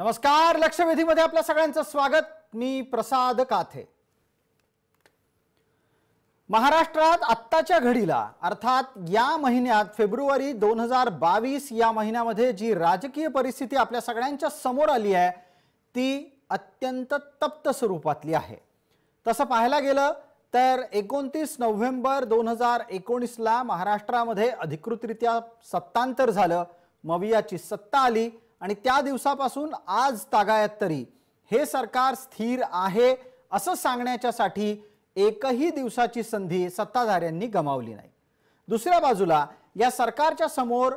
नमस्कार, लक्षवेधीमध्ये आपल्या सगळ्यांचं स्वागत। मी प्रसाद काथे। महाराष्ट्रात आत्ताच्या घडीला अर्थात या महिन्यात फेब्रुवारी 2022 या महिन्यामध्ये जी राजकीय परिस्थिती आपल्या सगळ्यांच्या समोर आली आहे ती अत्यंत तप्त स्वरूपातली आहे। तसं पाहायला गेलं तर 29 नोव्हेंबर 2019 ला महाराष्ट्रामध्ये अधिकृतरित्या सत्तांतर झालं, मवियाची सत्ता आली आणि त्या दिवसापासून आज तागायत तरी हे सरकार स्थिर आहे असं सांगण्याच्यासाठी एकही दिवसाची संधी सत्ताधाऱ्यांनी गमावली नाही। दुसऱ्या बाजूला या सरकारच्या समोर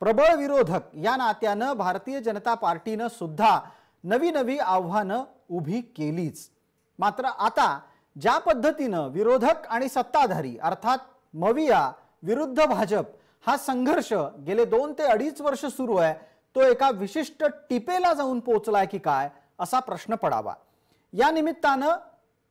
प्रबळ विरोधक या नात्यानं भारतीय जनता पार्टीनं सुद्धा नवी आव्हानं उभी केलीच। मात्र आता ज्या पद्धतीनं विरोधक आणि सत्ताधारी अर्थात मविया विरुद्ध भाजप हा संघर्ष गेले 2 ते 2.5 वर्ष सुरू आहे तो एका विशिष्ट टिपेला जाऊन पोहोचलाय की काय असा प्रश्न पडावा। या निमित्तानं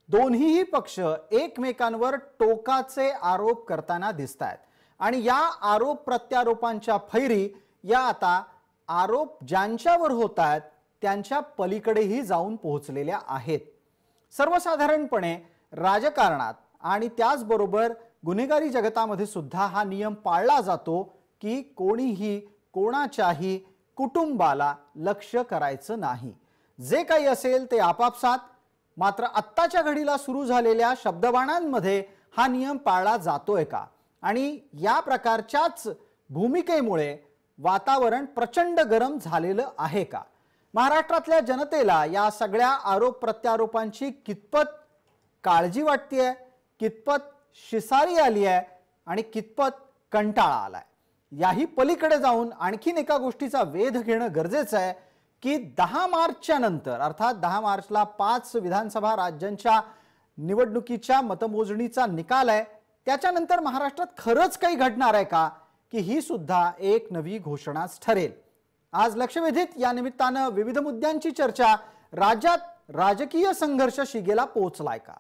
दोन्हीही पक्ष एकमेकांवर टोकाचे आरोप करताना दिसतात आणि या आरोप प्रत्यारोपांच्या फैरी या आता आरोप ज्यांच्यावर होतात त्यांच्या पलीकडेही जाऊन पोहोचलेल्या आहेत। सर्वसाधारणपणे राजकारणात आणि त्याचबरोबर गुन्हेगारी जगतामध्ये सुद्धा हा नियम पाळला जातो की कोणीही कोणाच्याही कुटुंबाला लक्ष्य करायचं नाही, जे काही असेल ते आपापसात। मात्र आत्ताच्या घडीला सुरू झालेल्या शब्दबाणांमध्ये हा नियम पाळला जातोय का आणि या प्रकारच्याच भूमिकेमुळे वातावरण प्रचंड गरम झालेलं आहे का? महाराष्ट्रातल्या जनतेला या सगळ्या आरोप प्रत्यारोपांची कितपत काळजी वाटतेय, कितपत शिसारी आली आहे आणि कितपत कंटाळा आलाय, याही पलीकडे जाऊन आणखीन एका गोष्टीचा वेध घेणं गरजेचं आहे की 10 मार्चच्या नंतर अर्थात 10 मार्चला 5 विधानसभा राज्यांच्या निवडणुकीच्या मतमोजणीचा निकाल आहे, त्याच्यानंतर महाराष्ट्रात खरंच काही घडणार आहे का की ही सुद्धा एक नवी घोषणाच ठरेल। आज लक्षवेधीत या निमित्तानं विविध मुद्द्यांची चर्चा। राज्यात राजकीय संघर्ष शिगेला पोहोचलाय का?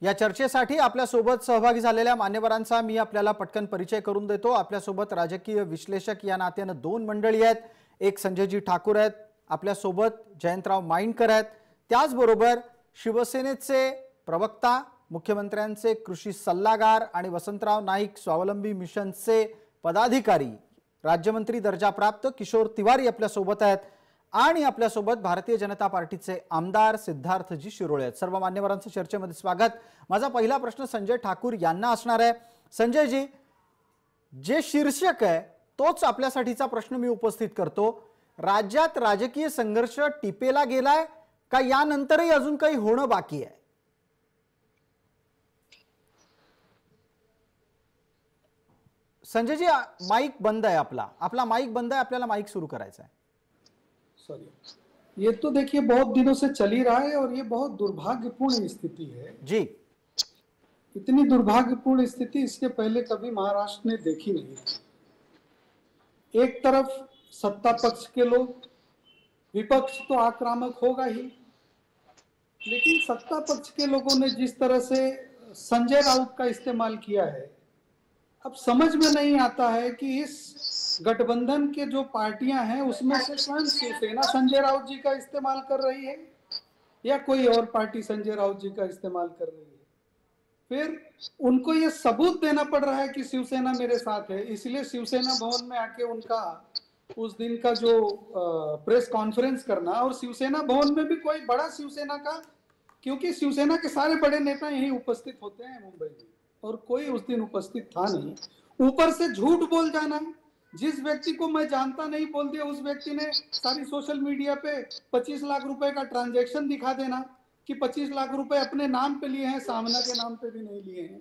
या चर्चेसाठी आपल्या सोबत सहभागी झालेल्या मान्यवरांचा मी आपल्याला पटकन परिचय करून देतो। आपल्या सोबत राजकीय विश्लेषक या नात्यानं 2 मंडळी आहेत। एक संजयजी ठाकूर आहेत, आपल्या सोबत जयंतराव माइंडकर आहेत, त्याचबरोबर शिवसेनेचे प्रवक्ता, मुख्यमंत्र्यांचे कृषी सल्लागार आणि वसंतराव नाईक स्वावलंबी मिशनचे पदाधिकारी, राज्यमंत्री दर्जा प्राप्त किशोर तिवारी आपल्या सोबत आहेत आणि आपल्या सोबत भारतीय जनता पार्टीचे आमदार सिद्धार्थजी शिरोळे आहेत। सर्व मान्यवरांचं चर्चेमध्ये स्वागत। माझा पहिला प्रश्न संजय ठाकूर यांना असणार आहे। संजयजी, जे शीर्षक आहे तोच आपल्यासाठीचा प्रश्न मी उपस्थित करतो। राज्यात राजकीय संघर्ष टिपेला गेलाय का यानंतरही अजून काही होणं बाकी आहे? संजयजी, माइक बंद आहे, आपला माइक बंद आहे, आपल्याला माइक सुरू करायचा आहे। सॉरी, ये तो देखिए बहुत दिनों से चल ही रहा है और ये बहुत दुर्भाग्यपूर्ण स्थिति है जी। इतनी दुर्भाग्यपूर्ण स्थिति इसके पहले कभी महाराष्ट्र ने देखी नहीं थी। एक तरफ सत्ता पक्ष के लोग, विपक्ष तो आक्रामक होगा ही, लेकिन सत्ता पक्ष के लोगों ने जिस तरह से संजय राउत का इस्तेमाल किया है, अब समझ में नहीं आता है कि इस गठबंधन के जो पार्टियां हैं उसमें से स्वयं शिवसेना संजय राउत जी का इस्तेमाल कर रही है या कोई और पार्टी संजय राउत जी का इस्तेमाल कर रही है। फिर उनको ये सबूत देना पड़ रहा है कि शिवसेना मेरे साथ है, इसलिए शिवसेना भवन में आके उनका उस दिन का जो प्रेस कॉन्फ्रेंस करना, और शिवसेना भवन में भी कोई बड़ा शिवसेना का, क्योंकि शिवसेना के सारे बड़े नेता यहीं उपस्थित होते हैं मुंबई में, और कोई उस दिन उपस्थित था नहीं। ऊपर से झूठ बोल जाना, जिस व्यक्ति को मैं जानता नहीं बोल दिया, उस व्यक्ति ने सारी सोशल मीडिया पे 25 लाख रुपए का ट्रांजैक्शन दिखा देना कि 25 लाख रुपए अपने नाम पे लिए हैं, सामना के नाम पे भी नहीं लिए हैं।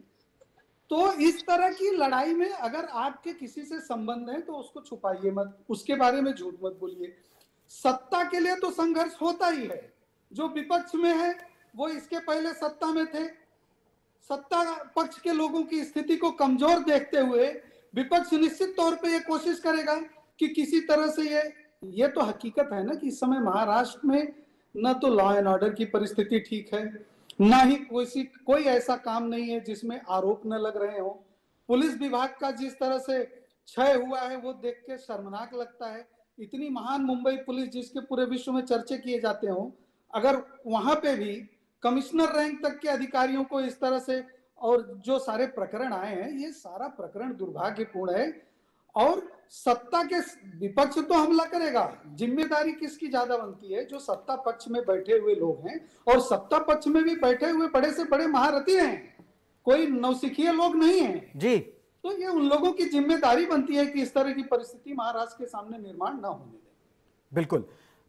तो इस तरह की लड़ाई में अगर आपके किसी से संबंध है तो उसको छुपाइए मत, उसके बारे में झूठ मत बोलिए। सत्ता के लिए तो संघर्ष होता ही है। जो विपक्ष में है वो इसके पहले सत्ता में थे, सत्ता पक्ष के लोगों की स्थिति को कमजोर देखते हुए विपक्ष निश्चित तौर पे ये कोशिश करेगा कि किसी तरह से ये तो हकीकत है ना कि इस समय महाराष्ट्र में न तो लॉ एंड ऑर्डर की परिस्थिति ठीक है, ना ही कोई ऐसा काम नहीं है जिसमें आरोप न लग रहे हो। पुलिस विभाग का जिस तरह से क्षय हुआ है वो देख के शर्मनाक लगता है। इतनी महान मुंबई पुलिस जिसके पूरे विश्व में चर्चे किए जाते हो, अगर वहां पे भी कमिश्नर रैंक तक के अधिकारियों को इस तरह से, और जो सारे प्रकरण आए हैं ये सारा प्रकरण दुर्भाग्यपूर्ण है। और सत्ता के विपक्ष तो हमला करेगा, जिम्मेदारी किसकी ज्यादा बनती है? जो सत्ता पक्ष में बैठे हुए लोग हैं, और सत्ता पक्ष में भी बैठे हुए बड़े से बड़े महारथी हैं, कोई नौसिखिए लोग नहीं हैं जी। तो ये उन लोगों की जिम्मेदारी बनती है कि इस तरह की परिस्थिती महाराष्ट्र के सामने निर्माण न होने दे। बिलकुल,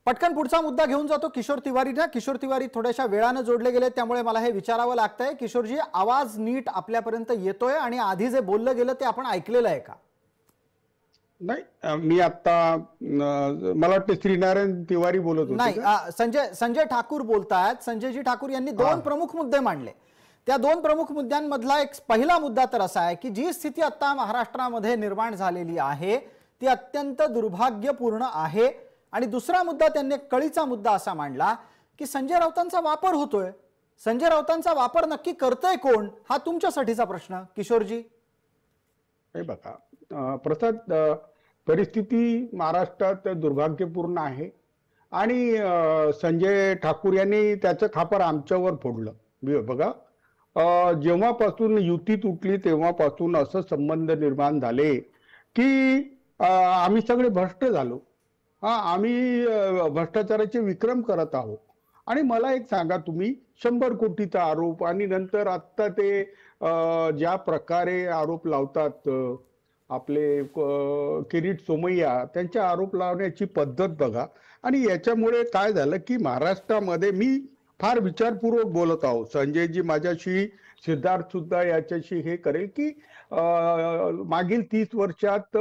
पटकन पुढचा मुद्दा घेऊन जातो किशोर तिवारी ना। किशोर तिवारी थोड्याशा वेळाने जोडले गेले, त्यामुळे मला हे विचारावं लागतंय, किशोरजी आवाज नीट आपल्यापर्यंत येतोय आणि आधी जे बोललं गेलं ते आपण ऐकलेलं आहे का? नाही, मी आता मला वाटतं श्रीनारायण तिवारी बोलत होते. नाही, संजय ठाकूर बोलतायत. संजयजी ठाकूर यांनी दोन प्रमुख मुद्दे मांडले. त्या दोन प्रमुख मुद्द्यांमधला एक पहिला मुद्दा तर असा आहे की जी स्थिती आता महाराष्ट्रामध्ये निर्माण झालेली आहे ती अत्यंत दुर्भाग्यपूर्ण आहे. आणि दुसरा मुद्दा त्यांनी कळीचा मुद्दा असा मांडला की संजय राऊतांचा वापर होतोय. संजय राऊतांचा वापर नक्की करतोय कोण, हा तुमच्यासाठीचा प्रश्न किशोरजी. हे बघा प्रसाद, परिस्थिती महाराष्ट्रात दुर्भाग्यपूर्ण आहे आणि संजय ठाकूर यांनी त्याचं खापर आमच्यावर फोडलं. बघा, जेव्हापासून युती तुटली तेव्हापासून असं संबंध निर्माण झाले की आम्ही सगळे भ्रष्ट झालो. आम्ही भ्रष्टाचाराचे विक्रम करत आहोत. आणि मला एक सांगा, तुम्ही 100 कोटीचा आरोप आणि नंतर आता ते ज्या प्रकारे आरोप लावतात आपले किरीट सोमय्या, त्यांच्या आरोप लावण्याची पद्धत बघा. आणि याच्यामुळे काय झालं की महाराष्ट्रामध्ये, मी फार विचारपूर्वक बोलत आहोत, संजयजी माझ्याशी, सिद्धार्थ सुद्धा याच्याशी हे करेल की मागील 30 वर्षात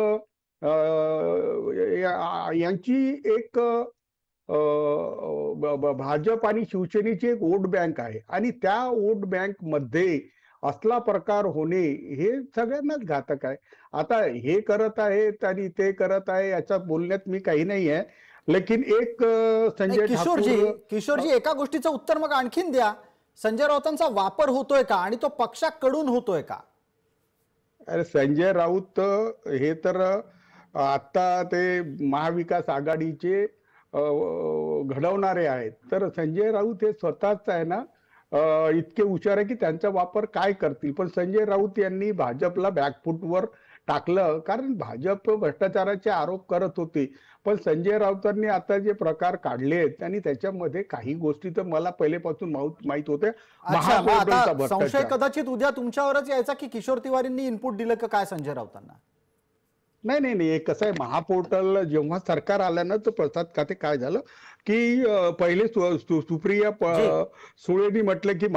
यांची एक भाजप आणि शिवसेनेची एक वोट बँक आहे आणि त्या वोट बँक मध्ये असला प्रकार होणे हे सगळ्यांनाच घातक आहे. आता हे करत आहेत आणि ते करत आहे याचा बोलण्यात मी काही नाही आहे, लेकिन एक संजय किशोरजी एका गोष्टीचं उत्तर मग आणखीन द्या. संजय राऊतांचा वापर होतोय का आणि तो पक्षाकडून होतोय का? अरे संजय राऊत हे तर आता ते महाविकास आघाडीचे घडवणारे आहेत. तर संजय राऊत हे स्वतःच आहे ना इतके हुशार आहे की त्यांचा वापर काय करतील. पण संजय राऊत यांनी भाजपला बॅकफूटवर टाकलं, कारण भाजप भ्रष्टाचाराचे आरोप करत होते. पण संजय राऊतांनी आता जे प्रकार काढले आहेत आणि त्याच्यामध्ये काही गोष्टी तर मला पहिलेपासून माहित होत्या. संशय कदाचित उद्या तुमच्यावरच यायचा की किशोर तिवारींनी इनपुट दिलं का काय संजय राऊतांना? नाही, कसं आहे, महापोर्टल जेव्हा सरकार आलं ना तर प्रसाद खाते काय झालं की पहिले सुप्रिया सुळेंनी म्हटलं की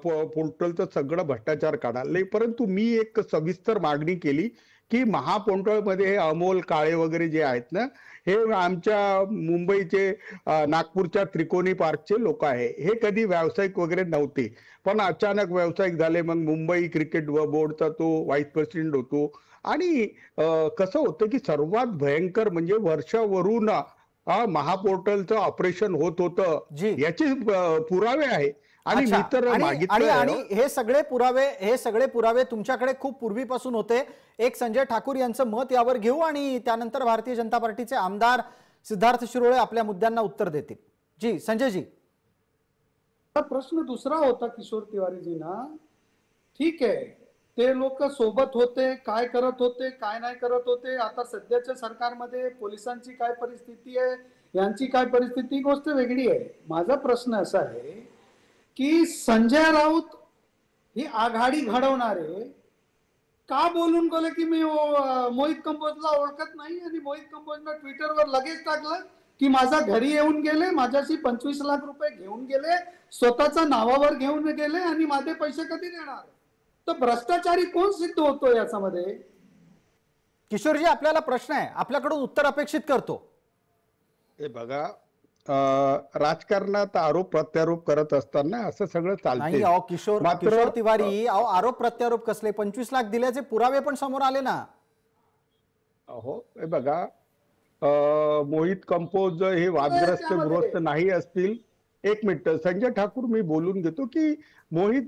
पोर्टलचं सगळं भ्रष्टाचार काढाले. परंतु मी एक सविस्तर मागणी केली की महापोर्टलमध्ये हे अमोल काळे वगैरे जे आहेत ना, हे आमच्या मुंबईचे नागपूरच्या त्रिकोणी पार्कचे लोक आहे. हे कधी व्यावसायिक वगैरे नव्हते, पण अचानक व्यावसायिक झाले. मग मुंबई क्रिकेट बोर्डचा तो व्हाईस प्रेसिडेंट होतो. आणि कसं होतं की सर्वात भयंकर म्हणजे वर्षावरून महापोर्टलचं ऑपरेशन होत होतं, याचे पुरावे आहे. आणि मी तर आणि हे सगळे पुरावे तुमच्याकडे खूप पूर्वीपासून होते. एक संजय ठाकूर यांचं मत यावर घेऊ आणि त्यानंतर भारतीय जनता पार्टीचे आमदार सिद्धार्थ शिरोळे आपल्या मुद्द्यांना उत्तर देतील. जी संजयजी, प्रश्न दुसरा होता किशोर तिवारीजींना. ठीक आहे, ते लोक सोबत होते, काय करत होते काय नाही करत होते, आता सध्याच्या सरकारमध्ये पोलिसांची काय परिस्थिती आहे, यांची काय परिस्थिती, गोष्ट वेगळी आहे. माझा प्रश्न असा आहे की संजय राऊत ही आघाडी घडवणारे का बोलून गेले की मी मोहित कंबोजला ओळखत नाही, आणि मोहित कंबोजला ट्विटरवर लगेच टाकलं की माझ्या घरी येऊन गेले, माझ्याशी 25 लाख रुपये घेऊन गेले, स्वतःच्या नावावर घेऊन गेले आणि माझे पैसे कधी देणार? तर भ्रष्टाचारी कोण सिद्ध होतो याच्यामध्ये? किशोरजी आपल्याला प्रश्न आहे, आपल्याकडून उत्तर अपेक्षित करतो. हे बघा, राजकारणात आरोप प्रत्यारोप करत असताना असं सगळं नाही चालते. अहो किशोर मात्र तिवारी, अहो आरोप प्रत्यारोप कसले? 25 लाख दिल्याचे पुरावे पण समोर आले ना. हो हे बघा, मोहित कंपोज हे वादग्रस्त गृहस्थ नाही असतील. एक मिनिट संजय ठाकूर, मी बोलून घेतो की मोहित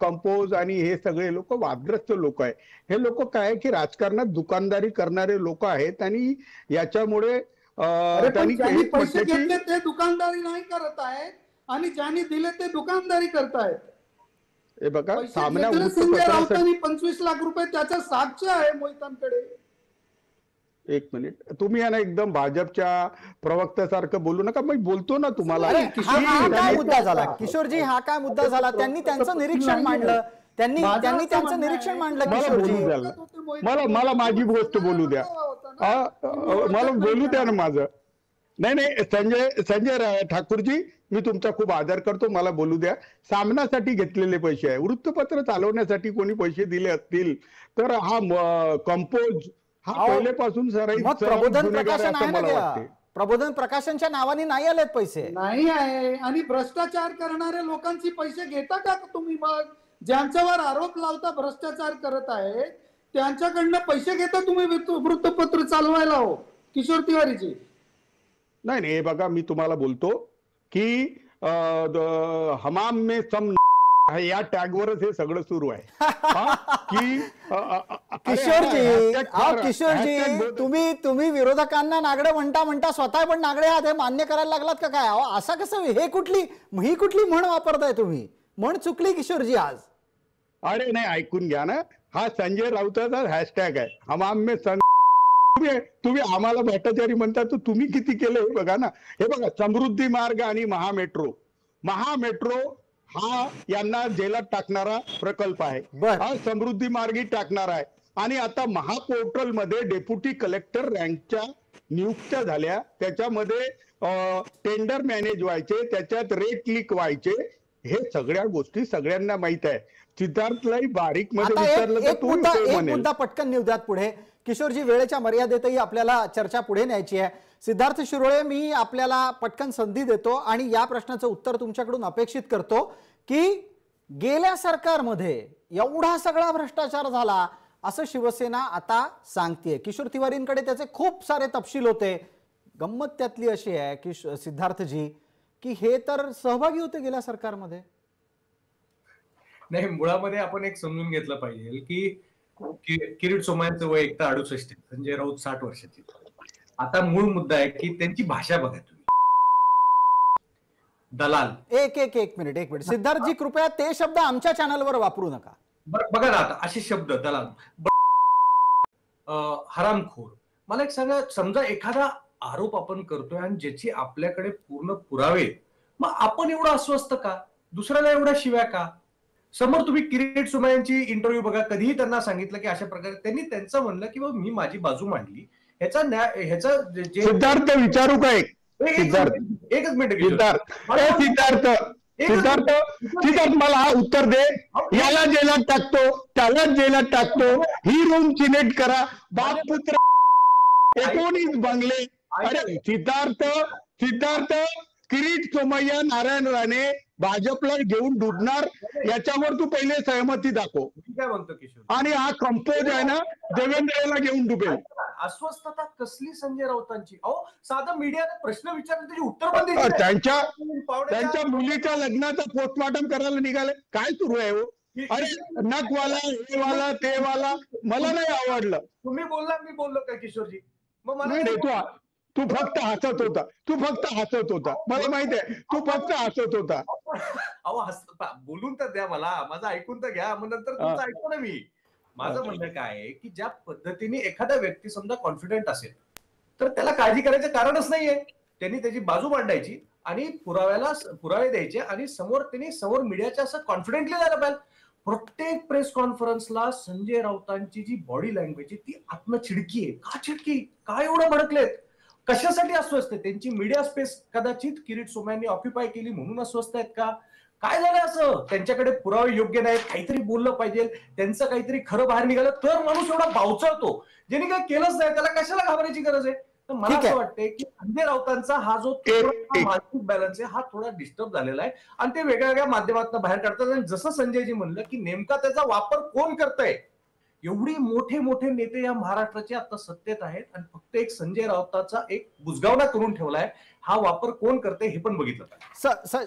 कंपोज आणि हे सगळे लोक वादग्रस्त लोक आहे. हे लोक काय की राजकारणात दुकानदारी करणारे लोक आहेत आणि याच्यामुळे त्यांनी ज्यांनी एक पैसे म्हटलं की घेतले ते दुकानदारी नाही करत आहेत आणि ज्यांनी दिले ते दुकानदारी करतायत. हे बघा, पैसे सामना घेतले संजय वृत्तपत्रासाठी राऊतांनी 25 लाख रुपये, त्याचा साक्ष आहे मोहितांकडे. एक मिनिट, तुम्ही ना एकदम भाजपच्या प्रवक्त्यासारखं बोलू नका. मी बोलतो ना तुम्हाला. अरे हा काय त्यांनी- मुद्दा झाला किशोरजी? हा काय मुद्दा झाला? त्यांनी त्यांचं निरीक्षण मांडलं, त्यांनी त्यांचं निरीक्षण मांडलं मला किशोरजी. बोलू द्या, मला माझी गोष्ट बोलू द्या. मला बोलू द्या ना माझं. नाही संजय ठाकूरजी, मी तुमचा खूप आदर करतो, मला बोलू द्या. सामनासाठी घेतलेले पैसे आहे, वृत्तपत्र चालवण्यासाठी कोणी पैसे दिले असतील तर हा कंपोज हा पहिलेपासून मग प्रबोधन प्रकाशन आहे ना मला त्या. वाटते. प्रबोधन प्रकाशनच्या नावाने नाही आलेत पैसे. नाही आहे. आणि भ्रष्टाचार करणाऱ्या लोकांची पैसे घेता का तुम्ही? मग ज्यांच्यावर आरोप लावता भ्रष्टाचार करत आहेत त्यांच्याकडनं पैसे घेता तुम्ही वृत्तपत्र चालवायला? हो किशोर तिवारीजी. नाही हे बघा, मी तुम्हाला बोलतो की हमाम में सम या टॅगवरच हे सगळं सुरू आहे. की किशोरजी तुम्ही विरोधकांना नागडे म्हणता स्वतः पण नागडे आहात हे मान्य करायला लागलात का काय? असं कसं? ही कुठली म्हण वापरताय तुम्ही? म्हण चुकली किशोरजी आज. अरे नाही, ऐकून घ्या ना, हा संजय राऊताचा हॅशटॅग आहे, हमाम में तुम्ही आम्हाला भ्रष्टाचारी म्हणता, तर तुम्ही किती केलं हे बघा ना. हे बघा, समृद्धी मार्ग आणि महामेट्रो हा यांना जेलात टाकणारा प्रकल्प आहे. हा समृद्धी मार्गी टाकणार आहे. आणि आता महापोर्टल मध्ये डेप्युटी कलेक्टर रँकच्या नियुक्त्या झाल्या, त्याच्यामध्ये टेंडर मॅनेज व्हायचे, त्याच्यात रेट लीक व्हायचे. हे सगळ्या गोष्टी सगळ्यांना माहित आहे. सिद्धार्थलाही बारीक मध्ये विचारलं तर एक मुद्दा पटकन नेऊ द्यात पुढे. किशोरजी, वेळेच्या मर्यादेतही आपल्याला चर्चा पुढे न्यायची आहे. सिद्धार्थ शिरोळे, मी आपल्याला पटकन संधी देतो आणि या प्रश्नाचं उत्तर तुमच्याकडून अपेक्षित करतो की गेल्या सरकारमध्ये एवढा सगळा भ्रष्टाचार झाला असं शिवसेना आता सांगतेय. किशोर तिवारींकडे त्याचे खूप सारे तपशील होते. गंमत त्यातली अशी आहे की सिद्धार्थजी, की हे तर सहभागी होते गेल्या सरकारमध्ये. नाही, मुळामध्ये आपण एक समजून घेतलं पाहिजे की किरीट सोमय्यांचं वय एकदा 68, संजय राऊत 60 वर्षाचे. आता मूळ मुद्दा आहे की त्यांची भाषा बघा तुम्ही. दलाल. एक मिनिट सिद्धार्थजी, कृपया ते शब्द आमच्या चॅनलवर वापरू नका. बघा ना, आता असे शब्द दलाल, हरामखोर. मला एक सांगा, समजा एखादा आरोप आपण करतोय आणि ज्याची आपल्याकडे पूर्ण पुरावे, मग आपण एवढं अस्वस्थ का? दुसऱ्याला एवढ्या शिव्या का? समोर तुम्ही किरीट सोमय्यांची इंटरव्ह्यू बघा, कधीही त्यांना सांगितलं की अशा प्रकारे त्यांनी त्यांचं म्हणलं की मी माझी बाजू मांडली. ह्याचा सिद्धार्थ विचारू काय? एकच मिनिट सिद्धार्थ मला हा उत्तर दे. याला जेलात टाकतो, त्याला जेलात टाकतो, ही रूम सिलेक्ट करा, बाप पुत्र 19 बंगले. अरे सिद्धार्थ किरीट सोमय्या, नारायण राणे भाजपला घेऊन डुबणार, याच्यावर तू पहिले सहमती दाखव. काय म्हणतो किशोर? आणि हा कंपोज आहे ना, देवेंद्रला घेऊन डुबेल. अस्वस्थता कसली संजय राऊतांची? अहो, साधा मीडियाने प्रश्न विचारले त्याची उत्तर पण द्यायची. त्यांच्या मुलीच्या लग्नाचा पोस्टमॉर्टम करायला निघाले. काय सुरू आहे हो? अरे नकवाला, हे वाला, ते वाला, मला नाही आवडलं. तुम्ही बोलला, मी बोललो काय किशोरजी? मग मला नाही, तू फक्त हसत होता. मला माहिती आहे, तू फक्त हसत होता. अहो, बोलून तर द्या मला, माझं ऐकून तर घ्या, मग नंतर तुमचं ऐकू ना. मी माझं म्हणणं काय आहे की ज्या पद्धतीने एखादा व्यक्ती समजा कॉन्फिडंट असेल तर त्याला काळजी करायचं कारणच नाहीये. त्यांनी त्याची बाजू मांडायची आणि पुरावे द्यायचे आणि समोर मीडियाच्या असं कॉन्फिडेंटली जायला पाहिजे. प्रत्येक प्रेस कॉन्फरन्सला संजय राऊतांची जी बॉडी लँग्वेज आहे ती आत्म चिडकी आहे. का चिडकी? काय एवढं भडकलेत? कशासाठी अस्वस्थ? त्यांची मीडिया स्पेस कदाचित किरीट सोमय्यांनी ऑक्युपाय केली म्हणून अस्वस्थ आहेत का? काय झालं असं? त्यांच्याकडे पुरावे योग्य नाहीत, काहीतरी बोललं पाहिजे, त्यांचं काहीतरी खरं बाहेर निघालं तर माणूस एवढा बावचळतो. ज्यांनी काही केलंच नाही त्याला कशाला घाबरायची गरज आहे? तर मला ठीक आहे. असं वाटतंय की संजय राऊतांचा हा जो थोडासा मानसिक बॅलन्स आहे हा थोडा डिस्टर्ब झालेला आहे आणि ते वेगळ्या वेगळ्या माध्यमातून बाहेर काढतात. आणि जसं संजयजी म्हणलं की नेमका त्याचा वापर कोण करतंय, एवढी मोठे मोठे नेते या महाराष्ट्राचे आता सत्तेत आहेत आणि फक्त एक संजय राऊताचा एक बुजगावणा करून ठेवलाय. हा वापर कोण करते हे पण बघितलं पाहिजे.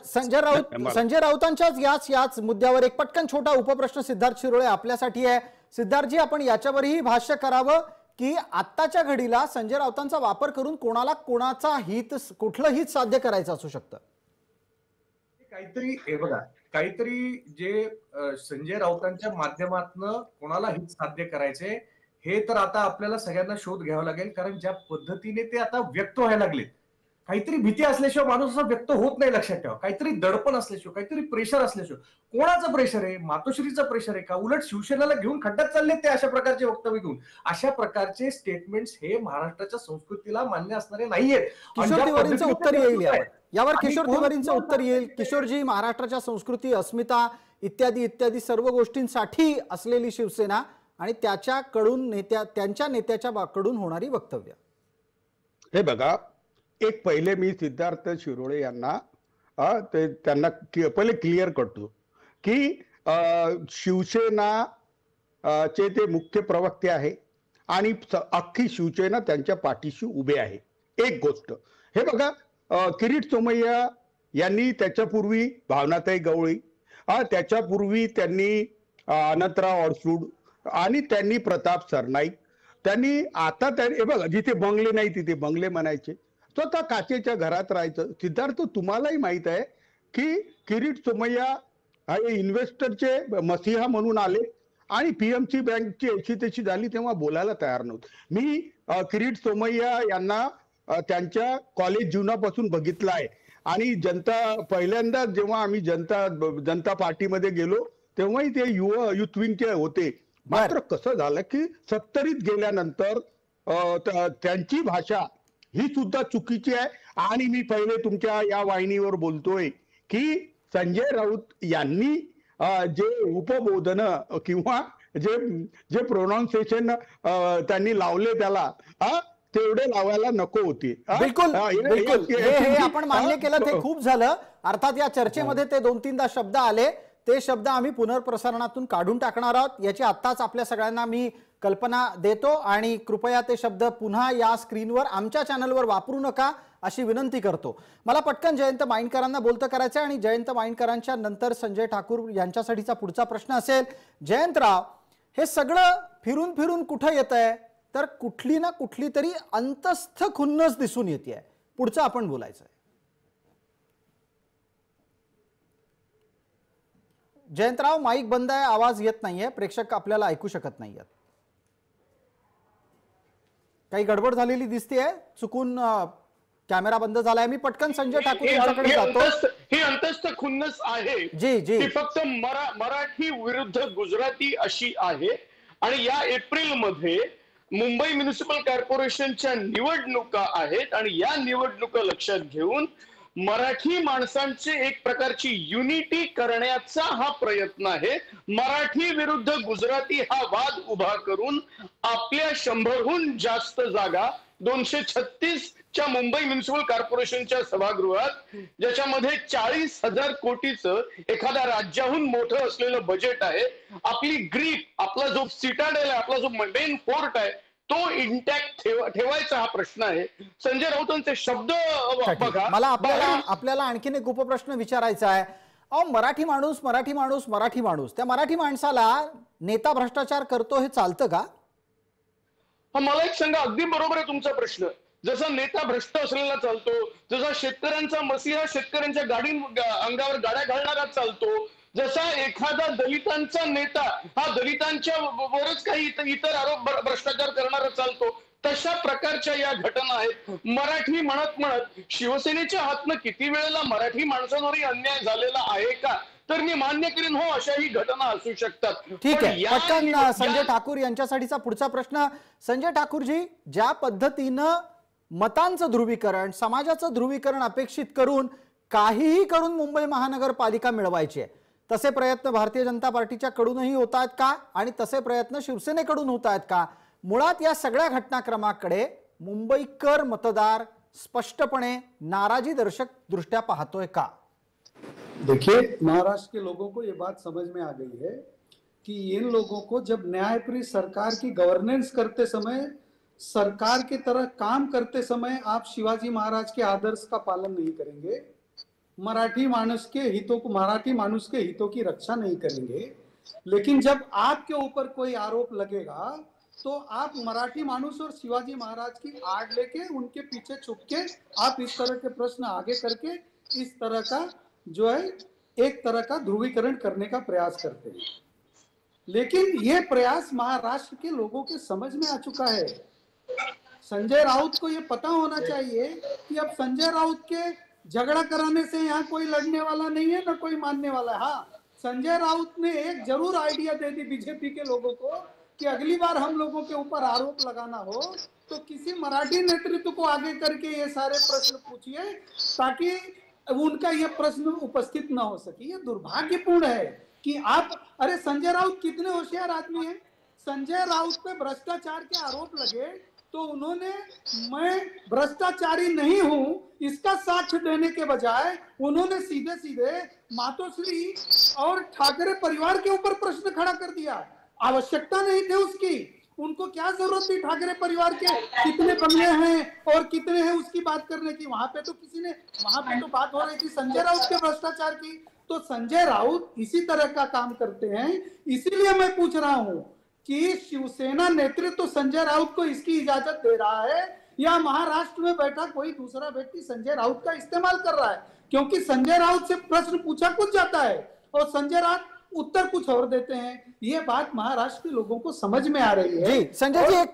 संजय राऊतांच्याच याच मुद्द्यावर एक पटकन छोटा उपप्रश्न सिद्धार्थ शिरोळे आपल्यासाठी आहे. सिद्धार्थजी, आपण याच्यावरही भाष्य करावं की आत्ताच्या घडीला संजय राऊतांचा वापर करून कोणाला कोणाचा हित, कुठलं हित साध्य करायचं असू शकतं? काहीतरी हे बघा, काहीतरी जे संजय राऊतांच्या माध्यमातून कोणाला हित साध्य करायचे हे तर आता आपल्याला सगळ्यांना शोध घ्यावा लागेल. कारण ज्या पद्धतीने ते आता व्यक्त व्हायला लागलेत, काहीतरी भीती असल्याशिवाय माणूस असा व्यक्त होत नाही. लक्षात ठेवा, काहीतरी दडपण असल्याशिवाय, काहीतरी प्रेशर असल्याशिवाय. कोणाचं प्रेशर आहे? मातोश्रीचं प्रेशर आहे का? उलट शिवसेनेला घेऊन खड्ड्यात चालले ते अशा प्रकारचे वक्तव्य घेऊन. अशा प्रकारचे स्टेटमेंट्स हे महाराष्ट्राच्या संस्कृतीला मान्य असणारे नाहीयेत. किशोर तिवारींचं उत्तर येईल यावर किशोर तिवारींचं उत्तर येईल. किशोरजी, महाराष्ट्राच्या संस्कृती, अस्मिता इत्यादी इत्यादी सर्व गोष्टींसाठी असलेली शिवसेना आणि त्याच्याकडून त्यांच्या नेत्याच्या कडून होणारी वक्तव्य. हे बघा, एक पहिले मी सिद्धार्थ शिरोळे यांना त्यांना पहिले क्लिअर करतो की शिवसेना चे ते मुख्य प्रवक्ते आहे आणि अख्खी शिवसेना त्यांच्या पाठीशी उभे आहे. एक गोष्ट हे बघा, किरीट सोमय्या यांनी त्याच्यापूर्वी भावनाताई गवळी, त्याच्यापूर्वी त्यांनी अनंतराव अडसूड आणि त्यांनी प्रताप सरनाईक, त्यांनी आता हे बघा, जिथे बंगले नाही तिथे बंगले म्हणायचे, स्वतः काचेच्या घरात राहायचं. सिद्धार्थ, तुम्हालाही माहित आहे की किरीट सोमय्या हे इन्व्हेस्टरचे मसीहा म्हणून आले आणि पीएमसी बँकची अशी तशी झाली तेव्हा बोलायला तयार नव्हते. मी किरीट सोमय्या यांना त्यांच्या कॉलेज जीवनापासून बघितलं आहे आणि पहिल्यांदा जेव्हा आम्ही जनता पार्टीमध्ये गेलो तेव्हाही ते युथ विंगचे होते. मात्र कसं झालं की 70त गेल्यानंतर त्यांची भाषा ही सुद्धा चुकीची आहे. आणि मी पहिले तुमच्या या वाहिनीवर बोलतोय की संजय राऊत यांनी जे उपबोधन किंवा जे प्रोनाउन्सिएशन त्यांनी लावले त्याला तेवढे लावायला नको होते. बिलकुल हे आपण मान्य केलं, ते खूप झालं. अर्थात या चर्चेमध्ये ते 2-3दा शब्द आले, ते शब्द आम्ही पुनर्प्रसारणातून काढून टाकणार आहोत याची आत्ताच आपल्या सगळ्यांना मी कल्पना देतो आणि कृपया ते शब्द पुन्हा या स्क्रीनवर आमच्या चॅनलवर वापरू नका अशी विनंती करतो. मला पटकन जयंत माइंडकरांना बोलतं करायचं आणि जयंत माइंडकरांच्या नंतर संजय ठाकूर यांच्यासाठीचा पुढचा प्रश्न असेल. जयंतराव, हे सगळं फिरून फिरून कुठं येतंय तर कुठली ना कुठली तरी अंतस्थ खुन्नस दिसून येते. पुढचं आपण बोलायचंय. जयंतराव, माईक बंद आहे, आवाज येत नाहीये, प्रेक्षक आपल्याला ऐकू शकत नाहीयेत. काही गडबड झालेली दिसतेय, चुकून कॅमेरा बंद झालाय. मी पटकन संजय ठाकूर यांच्याकडे जातो. ही अंतस्थ खुन्नस आहे जी जी ती फक्त मराठी विरुद्ध गुजराती अशी आहे. आणि या एप्रिलमध्ये मुंबई म्युनिसिपल कॉर्पोरेशनच्या निवडणुका आहेत आणि या निवडणुका लक्षात घेऊन मराठी माणसांचे एक प्रकारची युनिटी करण्याचा हा प्रयत्न आहे. मराठी विरुद्ध गुजराती हा वाद उभा करून आपल्या 100हून जास्त जागा 236च्या मुंबई म्युनिसिपल कॉर्पोरेशनच्या सभागृहात, ज्याच्यामध्ये 40,000 कोटीचं एखाद्या राज्याहून मोठं असलेलं बजेट आहे, आपली ग्रीप, आपला जो सिटाडेल आहे, आपला जो मेन फोर्ट आहे तो इंटॅक्ट ठेवायचा हा प्रश्न आहे. संजय राऊतांचे शब्द बघा. मला आपल्याला आणखीन एक उपप्रश्न विचारायचा आहे. मराठी माणूस मराठी माणूस मराठी माणूस, त्या मराठी माणसाला नेता भ्रष्टाचार करतो हे चालतं का? मला एक सांगा, अगदी बरोबर आहे तुमचा प्रश्न. जसा नेता भ्रष्ट असलेला चालतो, जसा शेतकऱ्यांचा मसीहा शेतकऱ्यांच्या अंगावर गाड्या घालणारा चालतो, जसा एखादा दलितांचा नेता हा दलितांच्या वरच काही इतर आरोप भ्रष्टाचार करणारा चालतो, तशा प्रकारच्या या घटना आहेत. मराठी म्हणत शिवसेनेच्या हातनं किती वेळेला मराठी माणसांवरही अन्याय झालेला आहे का, तर मी मान्य करीन, हो, अशाही घटना असू शकतात. ठीक आहे. पटकन संजय ठाकूर यांच्यासाठीचा पुढचा प्रश्न. संजय ठाकूरजी, ज्या पद्धतीनं मतांचं ध्रुवीकरण, समाजाचं ध्रुवीकरण अपेक्षित करून काहीही करून मुंबई महानगरपालिका मिळवायची आहे, तसे प्रयत्न भारतीय जनता पार्टीच्या कडूनही होत आहेत का आणि तसे प्रयत्न शिवसेनेकडून होत आहेत का? मुळात या सगळ्या घटनाक्रमाकडे मुंबईकर मतदार स्पष्टपणे नाराजी दर्शक दृष्ट्या पाहतोय का? देखिए, महाराष्ट्र के लोगों को ये बात समझ में आ गई है कि इन लोगों को जब न्यायप्रिय सरकार की गवर्नेंस करते समय, सरकार की तरह काम करते समय आप शिवाजी महाराज के आदर्श का पालन नहीं करेंगे, मराठी मानुष के हितों की रक्षा नहीं करेंगे, लेकिन जब आपके ऊपर कोई आरोप लगेगा तो आप मराठी मानुष और शिवाजी महाराज की आड़ लेके उनके पीछे छुप के आप इस तरह के प्रश्न आगे करके इस तरह का जो है एक तरह का ध्रुवीकरण करने का प्रयास करते हैं। लेकिन यह प्रयास महाराष्ट्र के लोगों के समझ में आ चुका है। संजय राउत को यह पता होना चाहिए कि अब संजय राउत के झगड़ा कराने से यहाँ कोई लड़ने वाला नहीं है, ना कोई मानने वाला है। हाँ, संजय राउत ने एक जरूर आइडिया दे दी बीजेपी के लोगों को कि अगली बार हम लोगों के ऊपर आरोप लगाना हो तो किसी मराठी नेतृत्व को आगे करके ये सारे प्रश्न पूछिए ताकि उनका ये प्रश्न उपस्थित ना हो सके। ये दुर्भाग्यपूर्ण है कि आप, अरे संजय राउत कितने होशियार आदमी हैं। संजय राउत पे भ्रष्टाचार के आरोप लगे तो उन्होंने मैं भ्रष्टाचारी नहीं हूं इसका साक्ष्य देने के बजाय उन्होंने सीधे सीधे मातोश्री और ठाकरे परिवार के ऊपर प्रश्न खड़ा कर दिया। आवश्यकता नहीं थी उसकी, उनको क्या जरूरत थी ठाकरे परिवार के कितने बंगले हैं और कितने हैं उसकी बात करने की। वहां पे तो बात हो रही थी संजय राउत के भ्रष्टाचार की। तो संजय राउत इसी तरह का काम करते हैं। इसीलिए मैं पूछ रहा हूं कि शिवसेना नेतृत्व तो संजय राउत को इसकी इजाजत दे रहा है या महाराष्ट्र में बैठा कोई दूसरा व्यक्ति संजय राउत का इस्तेमाल कर रहा है? क्योंकि संजय राउत से प्रश्न पूछा कुछ जाता है और संजय राउत उत्तर कुछ और देते हैं। ये बात महाराष्ट्र के लोगों को समझ में आ रही है। जी संजय जी, एक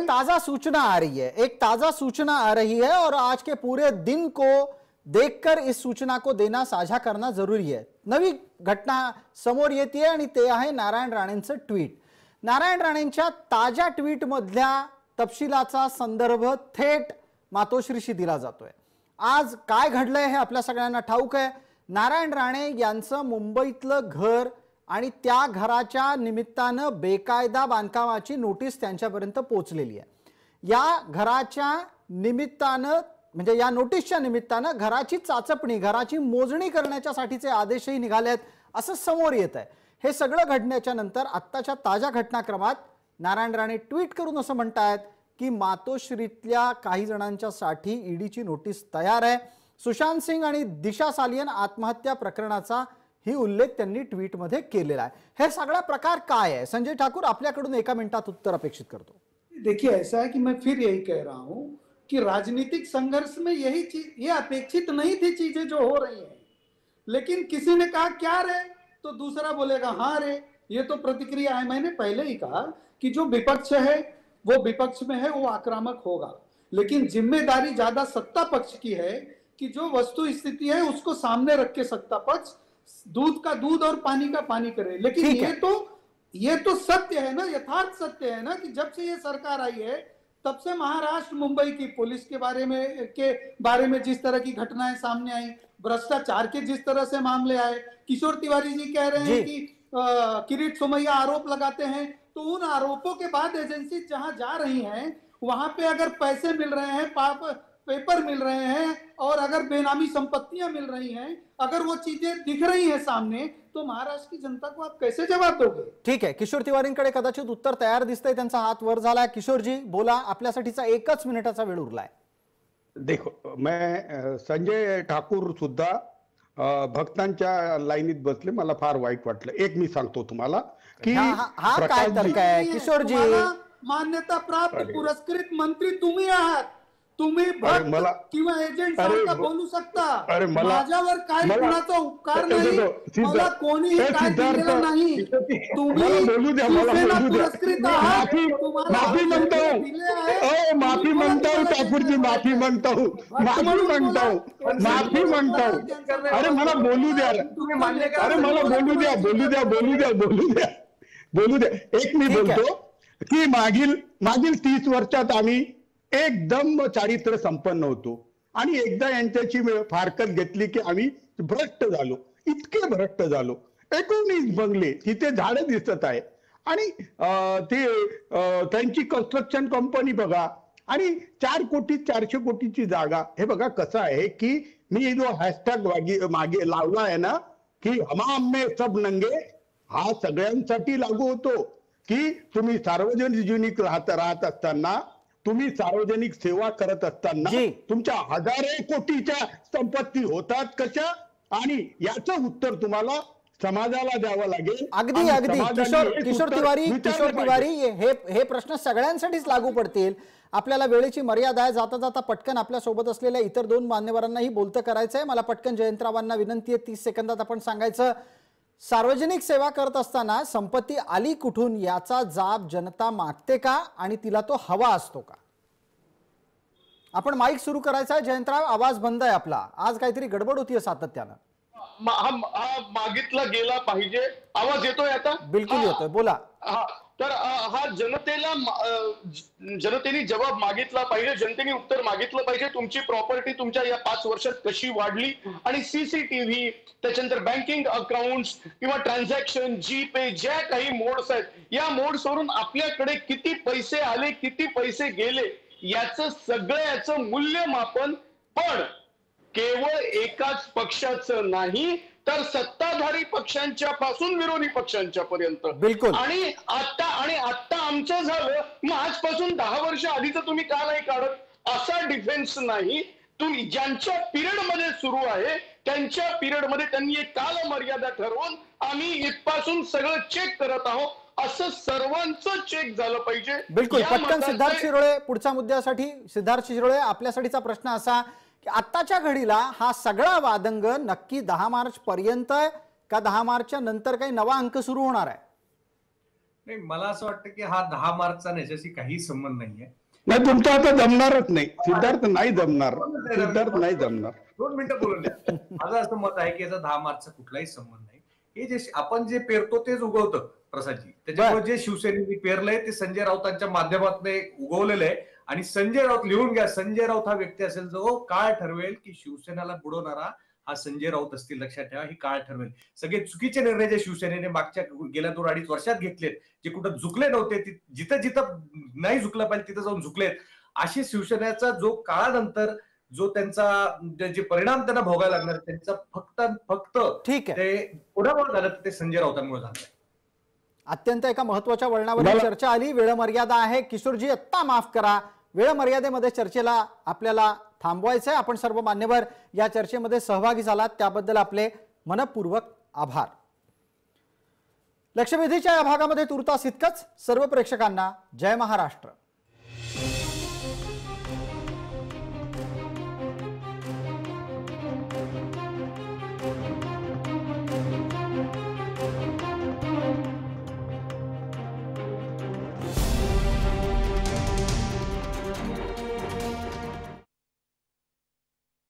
ताजा सूचना आ रही है और आज के पूरे दिन को देखकर इस सूचना को देना, साझा करना जरुरी आहे। नवी घटना समोर येते आणि ते आहे नारायण राणेंचं ट्विट। नारायण राणेंच्या ताज्या ट्विट मधल्या तपशिलाचा संदर्भ थेट मातोश्रीशी दिला जातोय। आज काय घडलंय हे आपल्या सगळ्यांना ठाऊक आहे। नारायण राणे यांचं मुंबईतलं घर आणि त्या घराच्या निमित्तानं बेकायदा बांधकामाची नोटीस त्यांच्यापर्यंत पोहोचलेली आहे। या घराच्या निमित्तानं म्हणजे या नोटीसच्या निमित्तानं घराची चाचपणी, घराची मोजणी करण्याच्यासाठीचे आदेशही निघालेत असं समोर येत आहे। हे सगळं घडण्याच्या नंतर आत्ताच्या ताज्या घटनाक्रमात नारायण राणे ट्विट करून असं म्हणतायत की मातोश्रीतल्या काही जणांच्यासाठी ईडीची नोटीस तयार आहे। सुशांत सिंग आणि दिशा सालियन आत्महत्या प्रकरणाचा ही उल्लेख त्यांनी ट्वीट मध्ये केलेला आहे। हे सगळा प्रकार काय आहे? संजय ठाकूर आपल्याकडून एका मिनिटात उत्तर अपेक्षित करतो। देखिए, ऐसा है कि मैं फिर यही कह रहा हूं कि राजनीतिक संघर्ष में यही चीज, ये अपेक्षित नहीं थी चीजें जो हो रही हैं, लेकिन किसी ने कहा क्या रे तो दूसरा बोलेगा हाँ रे। ये तो प्रतिक्रिया है। मैंने पहले ही कहा कि जो विपक्ष है वो विपक्ष में है, वो आक्रामक होगा, लेकिन जिम्मेदारी ज्यादा सत्ता पक्ष की है कि जो वस्तु स्थिति है उसको सामने रख के सत्ता पक्ष दूध का दूध और पानी का पानी करे। लेकिन ये तो सत्य है ना, यथार्थ सत्य है ना कि जब से ये सरकार आई है तब से महाराष्ट्र मुंबई की पुलिस के बारे में जिस तरह की घटनाएं सामने आई, भ्रष्टाचार के जिस तरह से मामले आए, किशोर तिवारी जी कह रहे हैं कि किरीट सोमैया आरोप लगाते हैं, तो उन आरोपों के बाद एजेंसी जहां जा रही हैं वहां पे अगर पैसे मिल रहे हैं, पेपर मिल रहे हैं और अगर बेनामी संपत्तियां मिल रही हैं, अगर वो चीजें दिख रही हैं सामने, तो महाराष्ट्र की जनता को आप कैसे जवाब दोगे? ठीक आहे, किशोर तिवारींकडे कदाचित उत्तर तयार दिसतंय, त्यांचा हात वर झालाय। किशोर जी बोला, आपल्यासाठीचा 1 मिनिटाचा वेळ उरलाय। देखो, मैं संजय ठाकूर सुद्धा भक्तांच्या लाईनीत बसले, मला फार वाईट वाटलं। एक मी सांगतो तुम्हाला की हा काय तर्क आहे किशोर जी? मान्यता प्राप्त पुरस्कृत मंत्री तुम्ही आहात, तुम्ही भक्त किंवा एजंट सारखा बोलू शकता। माझ्यावर काय कुणाचा उपकार नाही, मला कोणीही काय दिलेलं नाही। तुम्ही पुरस्कृत आहात, माफी म्हणतो ठाकूरजी, माफी म्हणतो। अरे मला बोलू द्या, अरे मला बोलू द्या। एक मी बोलतो की मागील 30 वर्षात आम्ही एकदम चारित्र्य संपन्न होतो आणि एकदा यांच्याची फारकत घेतली की आम्ही भ्रष्ट झालो, इतके भ्रष्ट झालो। 19 बंगले, तिथे झाडं दिसत आहे आणि ते त्यांची कन्स्ट्रक्शन कंपनी बघा, आणि 4 कोटी 400 कोटीची जागा, हे बघा कसं आहे की मी जो हॅशटॅग मागे लावला आहे ना की हमाम में सब नंगे, हा सगळ्यांसाठी लागू होतो की तुम्ही सार्वजनिक राहत असताना, तुम्ही सार्वजनिक सेवा करत असताना तुमच्या हजारो कोटीच्या संपत्ती होतात कशा, आणि याचं उत्तर तुम्हाला समाजाला द्यावं लागेल. अगदी अगदी किशोर तिवारी हे प्रश्न सगळ्यांसाठीच लागू पडतील. आपल्याला वेळेची मर्यादा आहे. जाता जाता पटकन आपल्या सोबत असलेल्या इतर 2 मान्यवरांनाही बोलतं करायचंय. मला पटकन जयंतरावांना विनंती आहे 30 सेकंदात आपण सांगायचं, सार्वजनिक सेवा करत असताना संपत्ती आली कुठून याचा जाब जनता मागते का आणि तिला तो हवा असतो का? आपण माईक सुरू करायचा आहे. जयंतराव, आवाज बंद आहे आपला. आज काहीतरी गडबड होतीये सातत्यानं. मागितला गेला पाहिजे. आवाज येतोय आता? बिलकुल येतोय, बोला. तर हा जनतेने जबाब मागितला पाहिजे, जनतेने उत्तर मागितलं पाहिजे. तुमची प्रॉपर्टी तुमच्या या 5 वर्षात कशी वाढली, आणि सीसीटीव्ही, त्याच्यानंतर बँकिंग अकाउंट्स किंवा ट्रान्झॅक्शन, जीपे, ज्या काही मोड्स आहेत, या मोड्सवरून आपल्याकडे किती पैसे आले, किती पैसे गेले, याचं मूल्यमापन पण केवळ एकाच पक्षाचं नाही, तर सत्ताधारी पक्षांच्या पासून विरोधी पक्षांच्या पर्यंत. बिलकुल. आणि आता आमचं झालं, मग आजपासून 10 वर्ष आधीच तुम्ही का नाही काढत, असा डिफेन्स नाही. तुम्ही ज्यांच्या पिरियड मध्ये सुरू आहे त्यांच्या पिरियड मध्ये त्यांनी एक कालमर्यादा ठरवून आम्ही इथपासून सगळं चेक करत आहोत, असं सर्वांचं चेक झालं पाहिजे. बिलकुल. पटकन सिद्धार्थ शिरोळे पुढच्या मुद्द्यासाठी. सिद्धार्थ शिरोळे, आपल्यासाठीचा प्रश्न असा की आत्ताच्या घडीला हा सगळा वादंग नक्की 10 मार्च पर्यंत आहे का 10 मार्चच्या नंतर काही नवा अंक सुरू होणार आहे? नाही, मला असं वाटतं की हा 10 मार्चचा याच्याशी काही संबंध नाहीये. नाही, तुमचं आता जमणारच नाही. सिद्धार्थ नाही जमणार. 2 मिनिटं बोलून द्या. माझं असं मत आहे की याचा 10 मार्चचा कुठलाही संबंध नाही. हे जे आपण जे पेरतो तेच उगवतं प्रसादजी. त्याच्यामुळे जे शिवसेनेने पेरलंय ते संजय राऊतांच्या माध्यमातून उगवलेलं आहे. आणि संजय राऊत, लिहून घ्या, संजय राऊत हा व्यक्ती असेल जो काळ ठरवेल की शिवसेनेला बुडवणारा हा संजय राऊत असतील. लक्षात ठेवा, ही काळ ठरवेल. सगळे चुकीचे निर्णय जे शिवसेनेने मागच्या गेल्या 2-2.5 वर्षात घेतलेत, जे कुठं झुकले नव्हते, जिथं जिथं नाही झुकलं पाहिजे तिथं जाऊन झुकलेत, अशी शिवसेनेचा जो काळानंतर जो त्यांचा जे परिणाम त्यांना भोगायला लागणार, त्यांचा फक्त ठीक आहे, ते कोणामुळे झालं ते संजय राऊतांमुळे झालं. अत्यंत एका महत्वाच्या वळणावर चर्चा आली. वेळ मर्यादा आहे. किशोरजी, आत्ता माफ करा, वेळ मर्यादेमध्ये चर्चेला आपल्याला थांबवायचंय. आपण सर्व मान्यवर या चर्चेमध्ये सहभागी झालात त्याबद्दल आपले मनपूर्वक आभार. लक्षवेधीच्या या भागामध्ये तुर्तास इतकंच. सर्व प्रेक्षकांना जय महाराष्ट्र.